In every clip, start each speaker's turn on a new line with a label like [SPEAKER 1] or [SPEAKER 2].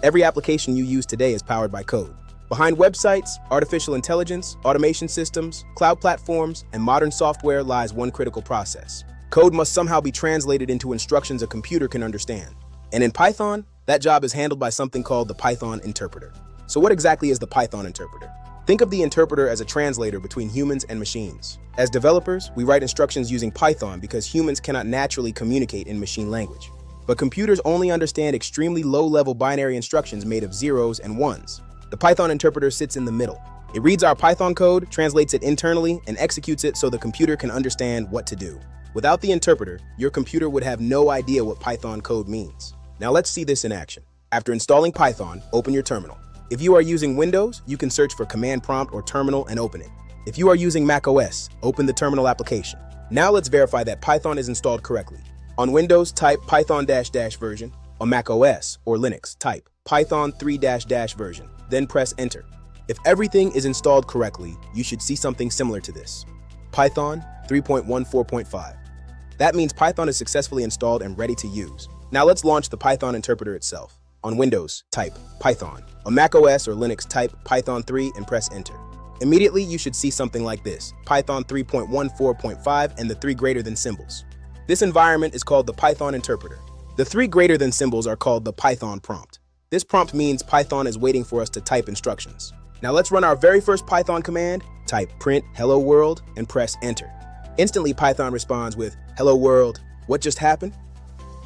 [SPEAKER 1] Every application you use today is powered by code. Behind websites, artificial intelligence, automation systems, cloud platforms, and modern software lies one critical process. Code must somehow be translated into instructions a computer can understand. And in Python, that job is handled by something called the Python interpreter. So what exactly is the Python interpreter? Think of the interpreter as a translator between humans and machines. As developers, we write instructions using Python because humans cannot naturally communicate in machine language. But computers only understand extremely low-level binary instructions made of zeros and ones. The Python interpreter sits in the middle. It reads our Python code, translates it internally, and executes it so the computer can understand what to do. Without the interpreter, your computer would have no idea what Python code means. Now let's see this in action. After installing Python, open your terminal. If you are using Windows, you can search for Command Prompt or Terminal and open it. If you are using macOS, open the terminal application. Now let's verify that Python is installed correctly. On Windows, type Python -- version. On macOS or Linux, type Python 3 -- version. Then press Enter. If everything is installed correctly, you should see something similar to this. Python 3.14.5. That means Python is successfully installed and ready to use. Now let's launch the Python interpreter itself. On Windows, type Python. On macOS or Linux, type Python 3 and press Enter. Immediately, you should see something like this, Python 3.14.5 and the 3 greater than symbols. This environment is called the Python interpreter. The 3 greater than symbols are called the Python prompt. This prompt means Python is waiting for us to type instructions. Now let's run our very first Python command, type print hello world and press Enter. Instantly, Python responds with, "Hello world, what just happened?"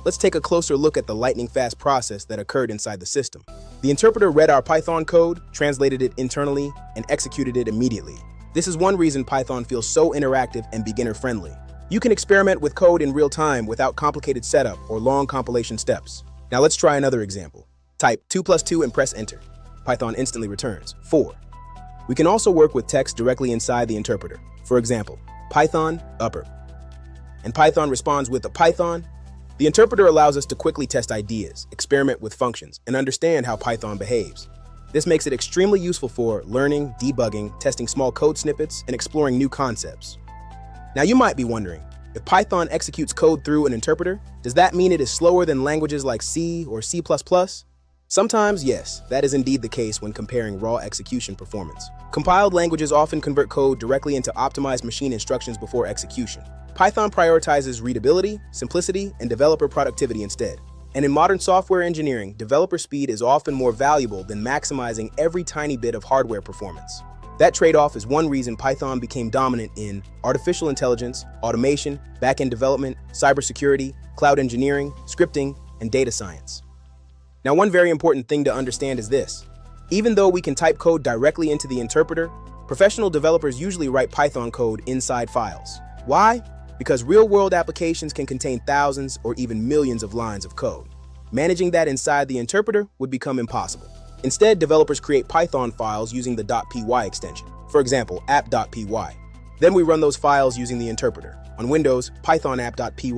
[SPEAKER 1] Let's take a closer look at the lightning-fast process that occurred inside the system. The interpreter read our Python code, translated it internally, and executed it immediately. This is one reason Python feels so interactive and beginner-friendly. You can experiment with code in real time without complicated setup or long compilation steps. Now let's try another example. Type 2 + 2 and press Enter. Python instantly returns 4. We can also work with text directly inside the interpreter. For example, Python upper. And Python responds with a Python. The interpreter allows us to quickly test ideas, experiment with functions, and understand how Python behaves. This makes it extremely useful for learning, debugging, testing small code snippets, and exploring new concepts. Now you might be wondering, if Python executes code through an interpreter, does that mean it is slower than languages like C or C++? Sometimes, yes, that is indeed the case when comparing raw execution performance. Compiled languages often convert code directly into optimized machine instructions before execution. Python prioritizes readability, simplicity, and developer productivity instead. And in modern software engineering, developer speed is often more valuable than maximizing every tiny bit of hardware performance. That trade-off is one reason Python became dominant in artificial intelligence, automation, back-end development, cybersecurity, cloud engineering, scripting, and data science. Now, one very important thing to understand is this. Even though we can type code directly into the interpreter, professional developers usually write Python code inside files. Why? Because real-world applications can contain thousands or even millions of lines of code. Managing that inside the interpreter would become impossible. Instead, developers create Python files using the .py extension. For example, app.py. Then we run those files using the interpreter. On Windows, Python app.py.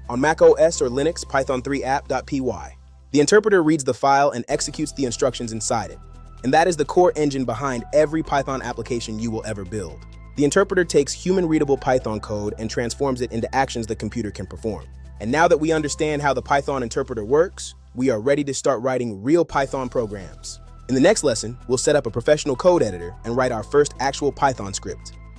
[SPEAKER 1] On macOS or Linux, Python 3 app.py. The interpreter reads the file and executes the instructions inside it. And that is the core engine behind every Python application you will ever build. The interpreter takes human-readable Python code and transforms it into actions the computer can perform. And now that we understand how the Python interpreter works, we are ready to start writing real Python programs. In the next lesson, we'll set up a professional code editor and write our first actual Python script.